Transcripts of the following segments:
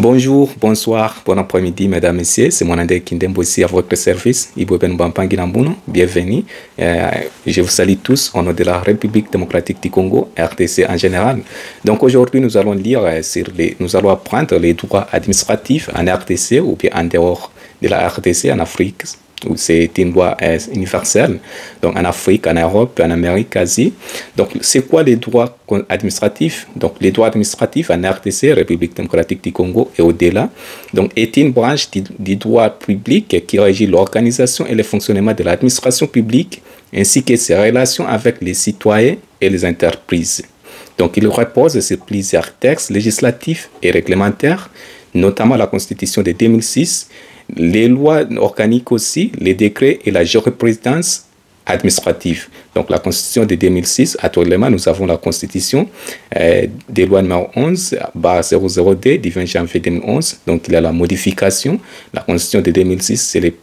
Bonjour, bonsoir, bon après-midi, mesdames, messieurs. C'est mon André Kindembo ici à votre service. Bienvenue. Je vous salue tous au nom de la République démocratique du Congo, RDC en général. Donc aujourd'hui, nous allons nous allons apprendre les droits administratifs en RDC ou bien en dehors de la RDC en Afrique, où c'est une loi universelle, donc en Afrique, en Europe, en Amérique, Asie. Donc, c'est quoi les droits administratifs? Donc, les droits administratifs en RDC, République démocratique du Congo et au-delà, donc, est une branche du droit public qui régit l'organisation et le fonctionnement de l'administration publique, ainsi que ses relations avec les citoyens et les entreprises. Donc, il repose sur plusieurs textes législatifs et réglementaires, notamment la Constitution de 2006, les lois organiques aussi, les décrets et la jurisprudence administrative. Donc la Constitution de 2006, actuellement nous avons la Constitution des lois numéro 11/00D du 20 janvier 2011. Donc il y a la modification. La Constitution de 2006, c'est les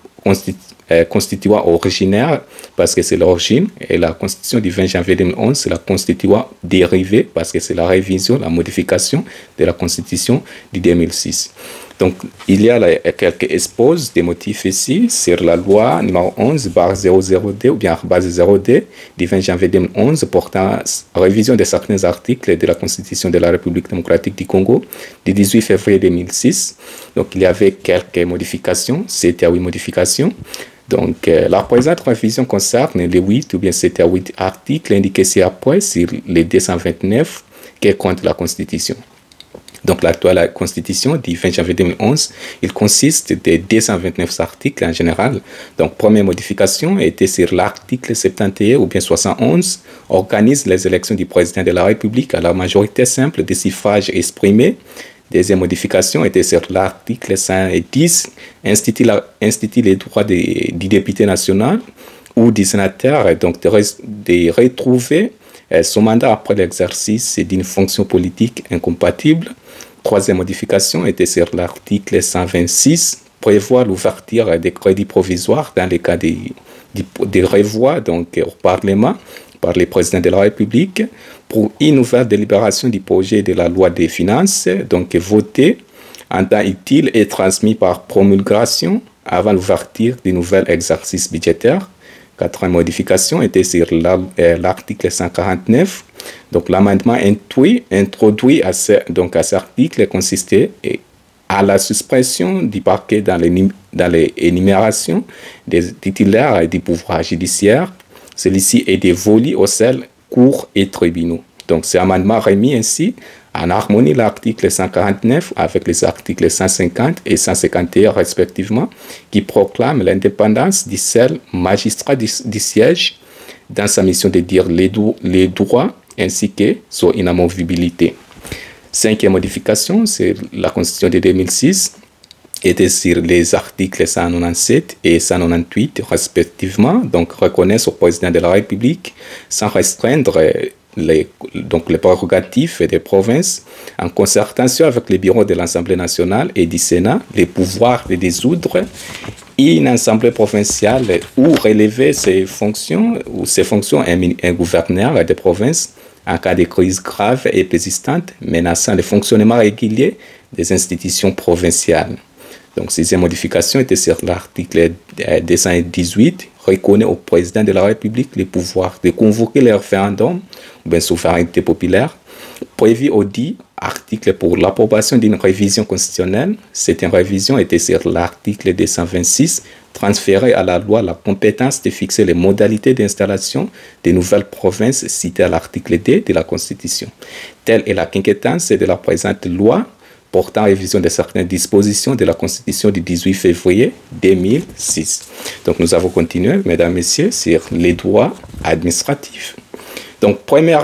constituants originaires parce que c'est l'origine, et la Constitution du 20 janvier 2011, c'est la constituant dérivée parce que c'est la révision, la modification de la Constitution du 2006. Donc, il y a quelques exposes des motifs ici sur la loi numéro 11/00D ou bien /0D du 20 janvier 2011 portant révision de certains articles de la Constitution de la République démocratique du Congo du 18 février 2006. Donc, il y avait quelques modifications, 7 à 8 modifications. Donc, la présente révision concerne les 8 ou bien 7 à 8 articles indiqués ci-après sur les 229 qui comptent la Constitution. Donc, l'actuelle Constitution du 20 janvier 2011, il consiste de 229 articles en général. Donc, première modification était sur l'article 71 ou bien 71, organise les élections du président de la République à la majorité simple des suffrages exprimés. Deuxième modification était sur l'article 110, institue les droits du député national ou du sénateur, donc de retrouver son mandat après l'exercice d'une fonction politique incompatible. Troisième modification était sur l'article 126, prévoit l'ouverture des crédits provisoires dans les cas de revois donc, au Parlement par le président de la République pour une nouvelle délibération du projet de la loi des finances, donc voté en temps utile et transmis par promulgation avant l'ouverture du nouvel exercice budgétaire. Quatrième modification était sur l'article 149. Donc, l'amendement introduit à cet article consistait à la suppression du parquet dans l'énumération des titulaires du pouvoir judiciaire. Celui-ci est dévolu aux seuls cours et tribunaux. Donc, cet amendement remis ainsi en harmonie l'article 149 avec les articles 150 et 151 respectivement, qui proclament l'indépendance du seul magistrat du siège dans sa mission de dire les droits ainsi que son inamovibilité. Cinquième modification, c'est la Constitution de 2006, était sur les articles 197 et 198 respectivement, donc reconnaissent au président de la République sans restreindre les prérogatives des provinces, en concertation avec les bureaux de l'Assemblée nationale et du Sénat, les pouvoirs de dissoudre une assemblée provinciale ou relever ses fonctions un gouverneur de province en cas de crise grave et persistante menaçant le fonctionnement régulier des institutions provinciales. Donc, sixième modification était sur l'article 218, reconnaît au président de la République le pouvoir de convoquer le référendum ou bien souveraineté populaire, prévu au dit article pour l'approbation d'une révision constitutionnelle. Cette révision était sur l'article 226, transféré à la loi la compétence de fixer les modalités d'installation des nouvelles provinces citées à l'article D de la Constitution. Telle est la compétence de la présente loi portant révision de certaines dispositions de la Constitution du 18 février 2006. Donc, nous avons continué, mesdames, messieurs, sur les droits administratifs. Donc, premier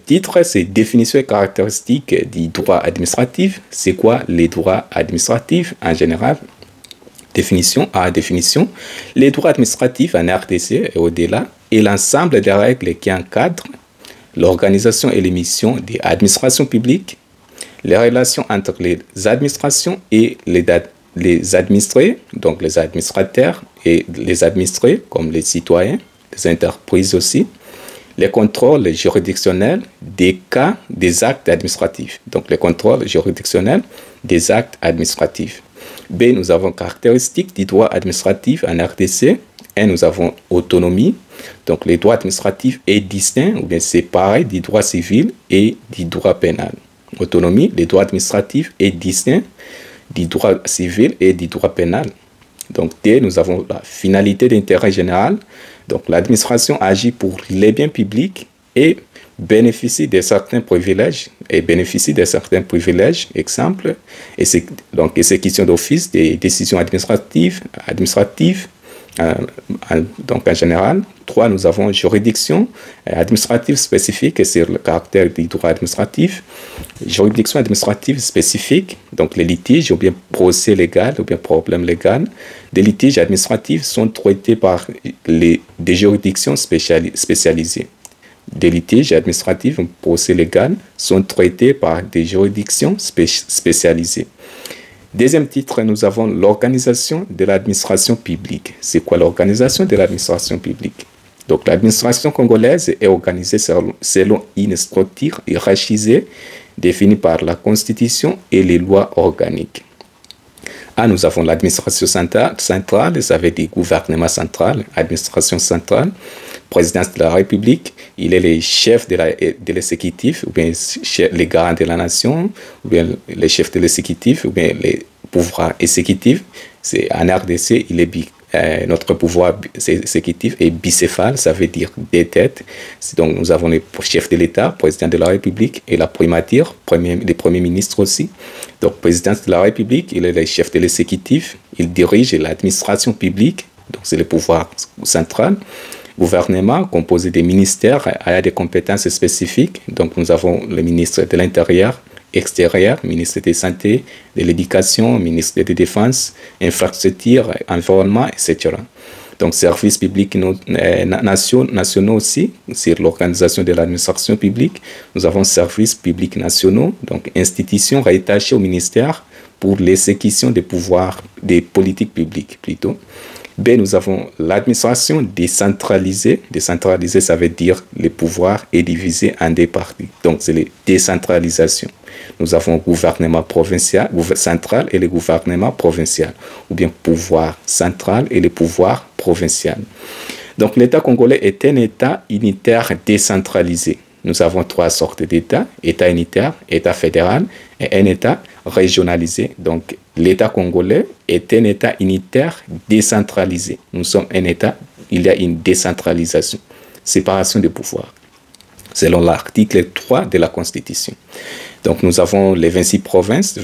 titre, c'est définition et caractéristiques du droit administratif. C'est quoi les droits administratifs en général? Définition. Les droits administratifs en RDC et au-delà est l'ensemble des règles qui encadrent l'organisation et les missions des administrations publiques, les relations entre les administrations et les administrés, donc les administrateurs et les administrés, comme les citoyens, les entreprises aussi, Les contrôles juridictionnels des cas des actes administratifs. Donc, les contrôles juridictionnels des actes administratifs. B, nous avons caractéristiques du droit administratif en RDC. Et nous avons autonomie. Donc, le droit administratif est distinct ou bien séparé du droit civil et du droit pénal. Autonomie, le droit administratif est distinct du droit civil et du droit pénal. Donc, D, nous avons la finalité d'intérêt général. Donc, l'administration agit pour les biens publics et bénéficie de certains privilèges. Exemple, exécution d'office des décisions administratives. Donc, en général. 3, nous avons juridiction administrative spécifique sur le caractère du droit administratif. Juridiction administrative spécifique, donc les litiges ou bien procès légal ou bien problème légal. Des litiges administratifs sont traités par des juridictions spécialisées. Des litiges administratifs ou procès légal sont traités par des juridictions spécialisées. Deuxième titre, nous avons l'organisation de l'administration publique. C'est quoi l'organisation de l'administration publique? Donc, l'administration congolaise est organisée selon une structure hiérarchisée définie par la Constitution et les lois organiques. A, nous avons l'administration centrale, ça veut dire gouvernement central, administration centrale, présidence de la République, il est le chef de l'exécutif, ou bien les garants de la nation, ou bien le chef de l'exécutif, ou bien les pouvoirs exécutifs. C'est en RDC, notre pouvoir exécutif est bicéphale, ça veut dire deux têtes. Donc nous avons le chef de l'État, président de la République, et la primature, le premier ministre aussi. Donc président de la République, il est le chef de l'exécutif, il dirige l'administration publique, donc c'est le pouvoir central. Gouvernement composé des ministères a des compétences spécifiques. Donc nous avons le ministre de l'Intérieur, extérieur, ministre de la Santé, de l'Éducation, ministre de la Défense, infrastructure, environnement, etc. Donc, services publics nationaux aussi, sur l'organisation de l'administration publique. Nous avons services publics nationaux, donc institutions rattachées au ministère pour l'exécution des pouvoirs, des politiques publiques plutôt. B, nous avons l'administration décentralisée. Décentralisée, ça veut dire le pouvoir est divisé en deux parties. Donc, c'est la décentralisation. Nous avons le gouvernement provincial, central et le gouvernement provincial, ou bien pouvoir central et le pouvoir provincial. Donc, l'État congolais est un État unitaire décentralisé. Nous avons trois sortes d'États, État unitaire, État fédéral et un État régionalisé. Donc, l'État congolais est un État unitaire décentralisé. Nous sommes un État, il y a une décentralisation, séparation des pouvoirs, selon l'article 3 de la Constitution. Donc, nous avons les 26 provinces.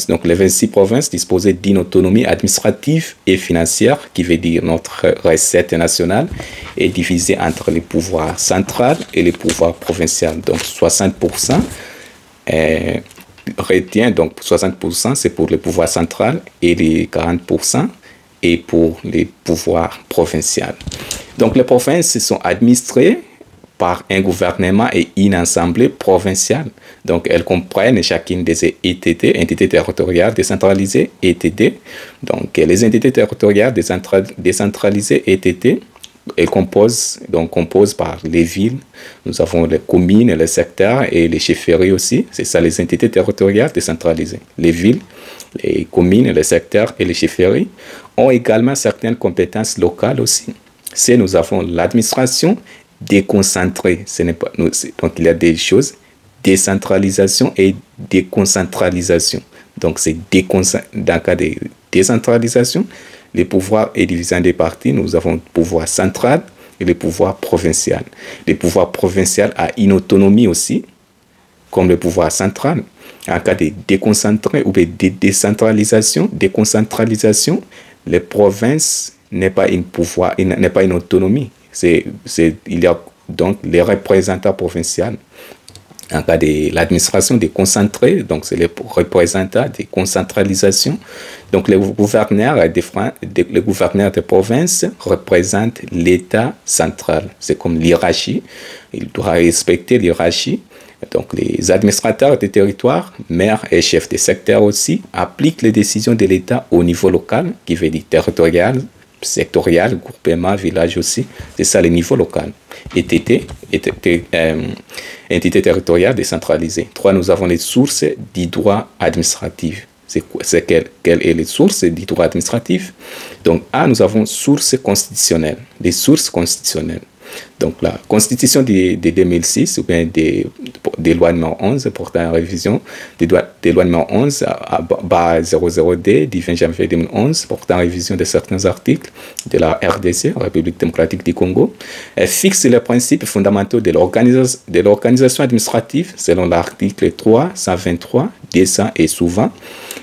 Donc, les 26 provinces disposaient d'une autonomie administrative et financière, qui veut dire notre recette nationale, est divisée entre les pouvoirs central et les pouvoirs provinciaux. Donc, 60% retient, donc 60% c'est pour le pouvoir central et les 40% est pour les pouvoirs provinciaux. Donc, les provinces sont administrées par un gouvernement et une assemblée provinciale. Donc, elles comprennent chacune des ETT, entités territoriales décentralisées, ETD. Donc, les entités territoriales décentralisées, ETT, elles composent par les villes. Nous avons les communes, les secteurs et les chefferies aussi. C'est ça, les entités territoriales décentralisées. Les villes, les communes, les secteurs et les chefferies ont également certaines compétences locales aussi. C'est nous avons l'administration déconcentrée. Donc, il y a des choses, décentralisation et déconcentration. Donc, c'est dans le cas de décentralisation, le pouvoir est divisé en deux parties. Nous avons le pouvoir central et le pouvoir provincial. Le pouvoir provincial a une autonomie aussi, comme le pouvoir central. En cas de déconcentré ou de décentralisation, les provinces n'est pas une pouvoir, n'est pas une autonomie. Il y a donc les représentants provinciaux. En cas de l'administration déconcentrée, donc c'est les représentants de déconcentralisation. Donc les gouverneurs des provinces représentent l'État central. C'est comme l'hiérarchie. Il doit respecter l'hiérarchie. Donc les administrateurs des territoires, maires et chefs de secteur aussi, appliquent les décisions de l'État au niveau local, qui veut dire territorial, sectorial, groupement, village aussi. C'est ça le niveau local. Entité territoriale décentralisée. 3, nous avons les sources du droit administratif. Quelle est les sources du droit administratif? Donc, A, nous avons sources constitutionnelles. Les sources constitutionnelles. Donc, la Constitution de 2006, ou bien des lois numéro 11 portant en révision, des lois numéro 11 à 00D du 20 janvier 2011 portant en révision de certains articles de la RDC, République démocratique du Congo, elle fixe les principes fondamentaux de l'organisation administrative selon l'article 3, 123, 200 et souvent.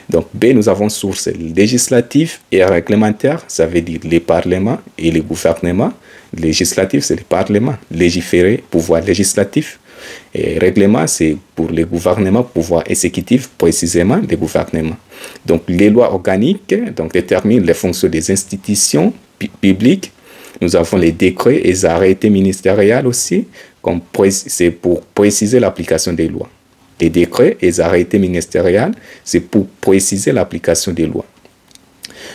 Donc, B, nous avons sources législatives et réglementaires, ça veut dire les parlements et les gouvernements. Législatif, c'est le Parlement. Légiférer, pouvoir législatif. Et règlement, c'est pour le gouvernement, pouvoir exécutif, précisément, le gouvernement. Donc, les lois organiques déterminent les fonctions des institutions publiques. Nous avons les décrets et les arrêtés ministériels aussi, c'est pour préciser l'application des lois. Les décrets et les arrêtés ministériels, c'est pour préciser l'application des lois.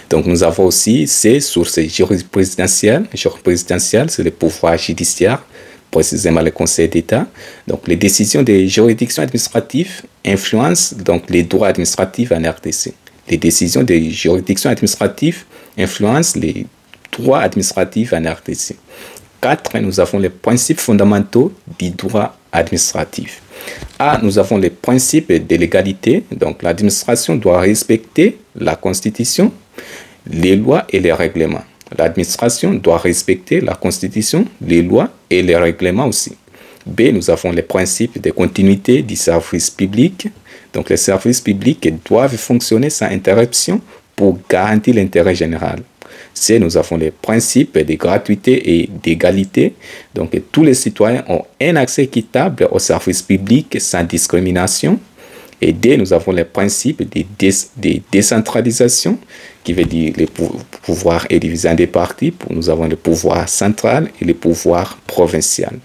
Donc, nous avons aussi ces sources jurisprudentielles. Jurisprudentielles, c'est le pouvoir judiciaire, précisément le Conseil d'État. Donc, les décisions des juridictions administratives influencent donc les droits administratifs en RDC. Les décisions des juridictions administratives influencent les droits administratifs en RDC. 4, nous avons les principes fondamentaux du droit administratif. A, nous avons les principes de l'égalité. Donc, l'administration doit respecter la Constitution, les lois et les règlements. L'administration doit respecter la Constitution, les lois et les règlements aussi. B, nous avons les principes de continuité du service public. Donc, les services publics doivent fonctionner sans interruption pour garantir l'intérêt général. C, nous avons les principes de gratuité et d'égalité. Donc, tous les citoyens ont un accès équitable aux services publics sans discrimination. Et D, nous avons les principes de décentralisation, qui veut dire le pouvoir est divisé en deux parties. Nous avons le pouvoir central et le pouvoir provincial.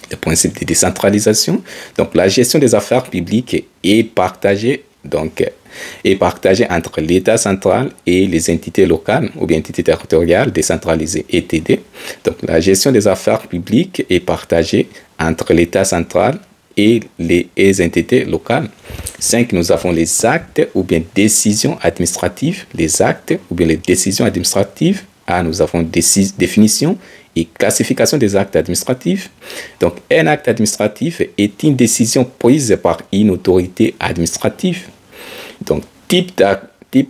Le principe de décentralisation. Donc, la gestion des affaires publiques est partagée. Est partagé entre l'État central et les entités locales ou bien entités territoriales décentralisées, ETD. Donc, la gestion des affaires publiques est partagée entre l'État central et les entités locales. 5, nous avons les actes ou bien décisions administratives. Les actes ou bien les décisions administratives. A, nous avons définition et classification des actes administratifs. Donc, un acte administratif est une décision prise par une autorité administrative. Donc, type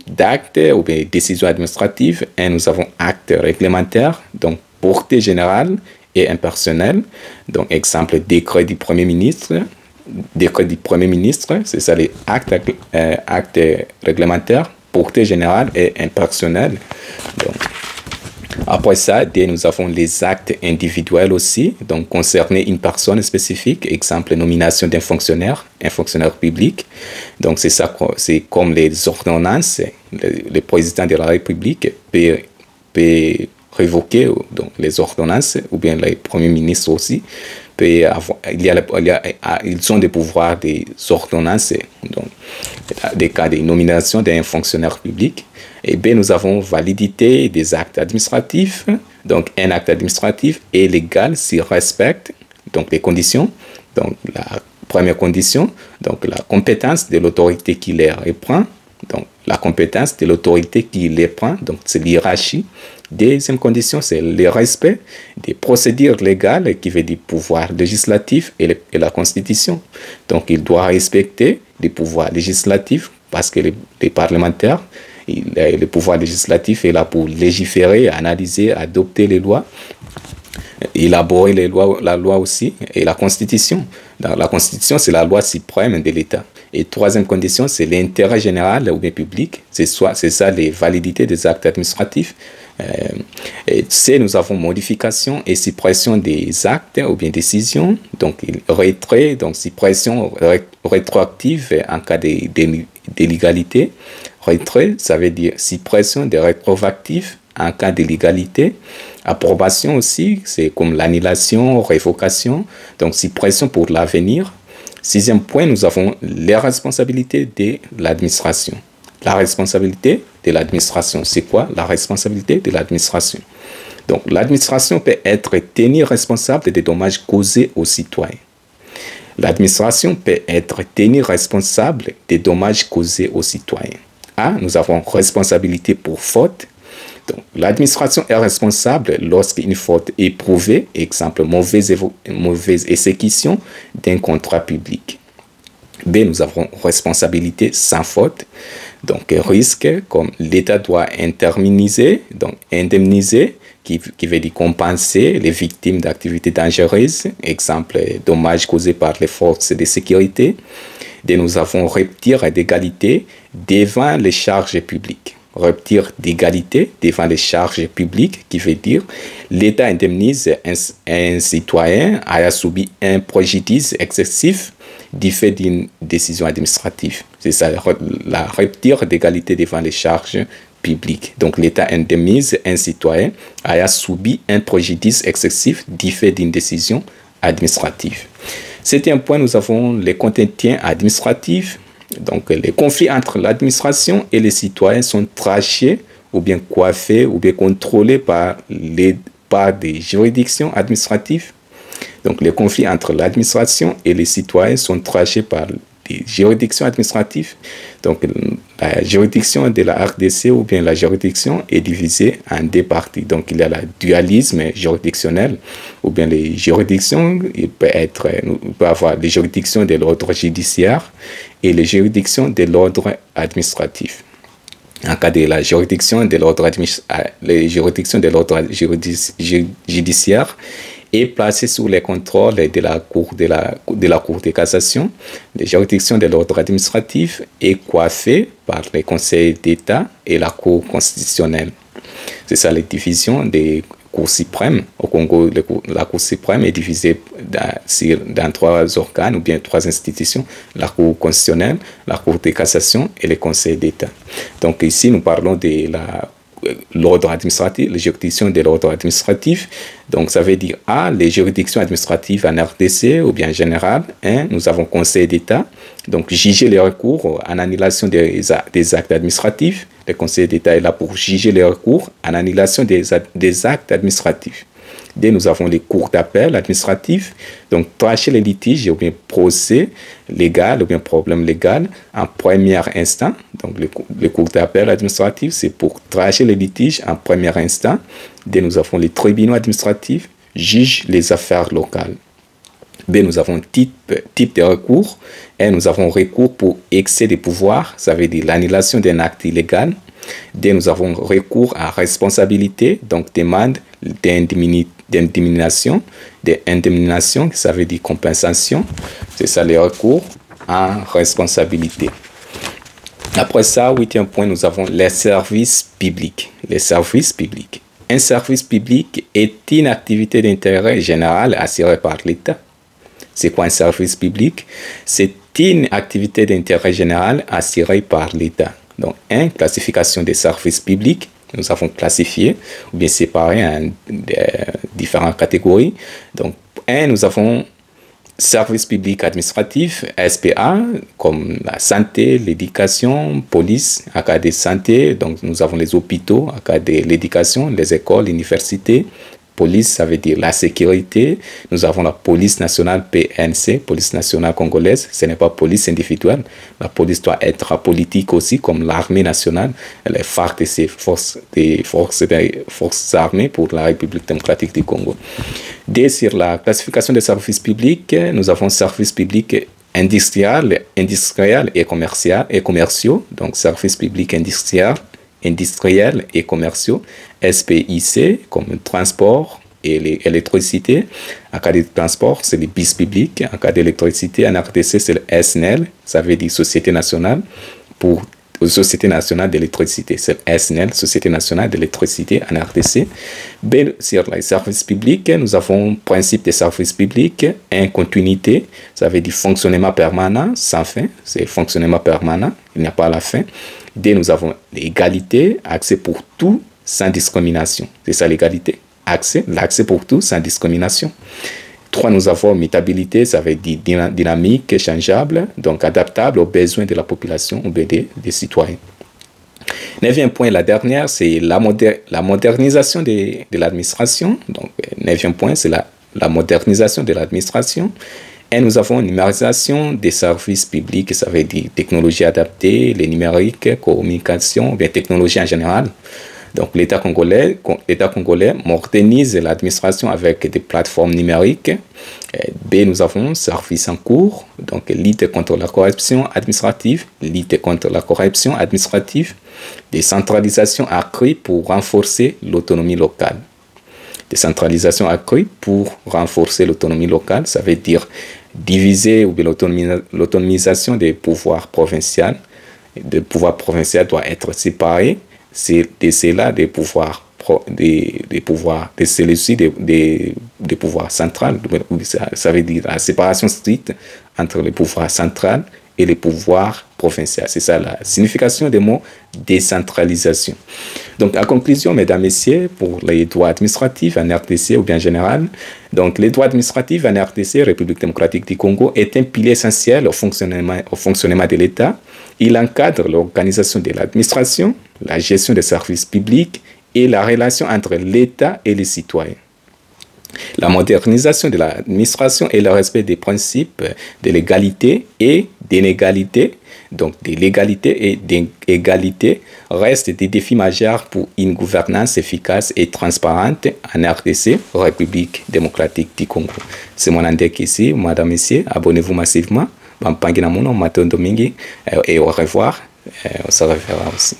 d'acte ou bien décision administrative, nous avons acte réglementaire, donc portée générale et impersonnelle. Donc, exemple, décret du Premier ministre. Décret du Premier ministre, c'est ça les actes réglementaires, portée générale et impersonnelle. Donc, après ça, nous avons les actes individuels aussi, donc concerner une personne spécifique, exemple nomination d'un fonctionnaire, un fonctionnaire public. Donc c'est ça, c'est comme les ordonnances, le président de la République peut révoquer donc, les ordonnances, ou bien les premiers ministres aussi. Ils ont des pouvoirs des ordonnances, donc des cas de nomination d'un fonctionnaire public. Et B, nous avons validité des actes administratifs. Donc, un acte administratif est légal s'il respecte donc, les conditions. Donc, la première condition, donc la compétence de l'autorité qui les reprend. Donc, la compétence de l'autorité qui les prend. Donc, c'est l'hiérarchie. Deuxième condition, c'est le respect des procédures légales qui veut dire pouvoir législatif et la Constitution. Donc, il doit respecter les pouvoirs législatifs parce que les parlementaires, le pouvoir législatif est là pour légiférer, analyser, adopter les lois, élaborer la loi aussi, et la Constitution. La Constitution, c'est la loi suprême de l'État. Et troisième condition, c'est l'intérêt général ou bien public. C'est ça, les validités des actes administratifs. Et C, nous avons modification et suppression des actes ou bien décisions. Donc, retrait, donc suppression rétroactive en cas d'illégalité. Retrait, ça veut dire suppression des rétroactifs en cas d'illégalité. Approbation aussi, c'est comme l'annulation, révocation, donc suppression pour l'avenir. Sixième point, nous avons les responsabilités de l'administration. La responsabilité de l'administration. C'est quoi la responsabilité de l'administration? Donc, l'administration peut être tenue responsable des dommages causés aux citoyens. L'administration peut être tenue responsable des dommages causés aux citoyens. A, nous avons responsabilité pour faute. Donc, l'administration est responsable lorsqu'une faute est prouvée, exemple, mauvaise exécution d'un contrat public. B, nous avons responsabilité sans faute. Donc, risque, comme l'État doit indemniser, qui veut dire compenser les victimes d'activités dangereuses, exemple, dommages causés par les forces de sécurité. D, nous avons rupture d'égalité devant les charges publiques. Rupture d'égalité devant les charges publiques, qui veut dire l'État indemnise un citoyen ayant subi un préjudice excessif du fait d'une décision administrative. C'est ça, la rupture d'égalité devant les charges publiques. Donc l'État indemnise un citoyen ayant subi un préjudice excessif du fait d'une décision administrative. C'était un point, nous avons les contentieux administratifs. Donc, les conflits entre l'administration et les citoyens sont tranchés ou bien coiffés ou bien contrôlés par des juridictions administratives. Donc, les conflits entre l'administration et les citoyens sont tranchés par des juridictions administratives. Donc, la juridiction de la RDC ou bien la juridiction est divisée en deux parties. Donc, il y a le dualisme juridictionnel ou bien les juridictions. Il peut avoir les juridictions de l'ordre judiciaire et les juridictions de l'ordre administratif. En cas de la juridiction de l'ordre judiciaire est placée sous le contrôle de la Cour de cassation. La juridiction de l'ordre administratif est coiffée par le Conseil d'État et la Cour constitutionnelle. C'est ça la division des Cours suprêmes. Au Congo, la Cour suprême est divisée dans trois organes ou bien trois institutions, la Cour constitutionnelle, la Cour de cassation et le Conseil d'État. Donc ici, nous parlons de l'ordre administratif, les juridictions de l'ordre administratif. Donc, ça veut dire A, les juridictions administratives en RDC ou bien en général. Nous avons Conseil d'État. Donc, juger les recours en annulation des actes administratifs. Le Conseil d'État est là pour juger les recours en annulation des actes administratifs. D, nous avons les cours d'appel administratifs, donc trancher les litiges ou bien procès légal ou bien problème légal en premier instant. Donc le cours d'appel administratif, c'est pour trancher les litiges en premier instant. D, nous avons les tribunaux administratifs, jugent les affaires locales. B, nous avons type de recours. Et nous avons recours pour excès de pouvoir, ça veut dire l'annulation d'un acte illégal. D, nous avons recours à responsabilité, donc demande d'indemnisation, ça veut dire compensation. C'est ça les recours en responsabilité. Après ça, huitième point, nous avons les services publics. Les services publics. Un service public est une activité d'intérêt général assurée par l'État. C'est quoi un service public? C'est une activité d'intérêt général assurée par l'État. Donc, classification des services publics. Nous avons classifié ou bien séparé en différentes catégories. Donc, nous avons services publics administratifs, SPA, comme la santé, l'éducation, police, en cas de santé. Donc, nous avons les hôpitaux, en cas de l'éducation, les écoles, l'université. Police, ça veut dire la sécurité. Nous avons la police nationale PNC, police nationale congolaise. Ce n'est pas police individuelle. La police doit être politique aussi, comme l'armée nationale, les FARC et ses forces armées pour la République démocratique du Congo. D, sur la classification des services publics, nous avons services publics industriels et commerciaux. Donc, services publics industriels et commerciaux, SPIC, comme le transport et l'électricité. En cas de transport, c'est les bus publics. En cas d'électricité, en RDC, c'est le SNEL, ça veut dire Société nationale d'électricité. C'est le SNEL, Société nationale d'électricité en RDC. B, sur les services publics, nous avons principe des services publics, continuité, ça veut dire fonctionnement permanent, sans fin, c'est fonctionnement permanent, il n'y a pas la fin. D, nous avons l'égalité, accès pour tout, sans discrimination. C'est ça l'égalité, l'accès pour tout, sans discrimination. 3, nous avons mutabilité, ça veut dire dynamique, changeable, donc adaptable aux besoins de la population ou des citoyens. Neuvième point, la dernière, c'est la modernisation de l'administration. Donc, neuvième point, c'est la modernisation de l'administration. Et nous avons une numérisation des services publics, ça veut dire technologie adaptée, les numériques, communication, bien technologie en général. Donc l'État congolais modernise l'administration avec des plateformes numériques. B, nous avons services en cours, donc lutte contre la corruption administrative, décentralisation accrue pour renforcer l'autonomie locale. Décentralisation accrue pour renforcer l'autonomie locale, ça veut dire diviser ou bien l'autonomisation des pouvoirs provinciaux. Le pouvoir provincial doit être séparé. C'est cela des pouvoirs des pouvoirs centraux. Ça veut dire la séparation stricte entre les pouvoirs centraux et les pouvoirs provinciaux. C'est ça la signification des mots décentralisation. Donc, en conclusion, mesdames, messieurs, pour les droits administratifs en RDC ou bien en général, donc les droits administratifs en RDC, République démocratique du Congo, est un pilier essentiel au fonctionnement de l'État. Il encadre l'organisation de l'administration, la gestion des services publics et la relation entre l'État et les citoyens. La modernisation de l'administration et le respect des principes de l'égalité et d'inégalité, donc de l'égalité et d'égalité, restent des défis majeurs pour une gouvernance efficace et transparente en RDC, République démocratique du Congo. C'est mon indec ici, madame, messieurs, abonnez-vous massivement. Et au revoir, on se reverra aussi.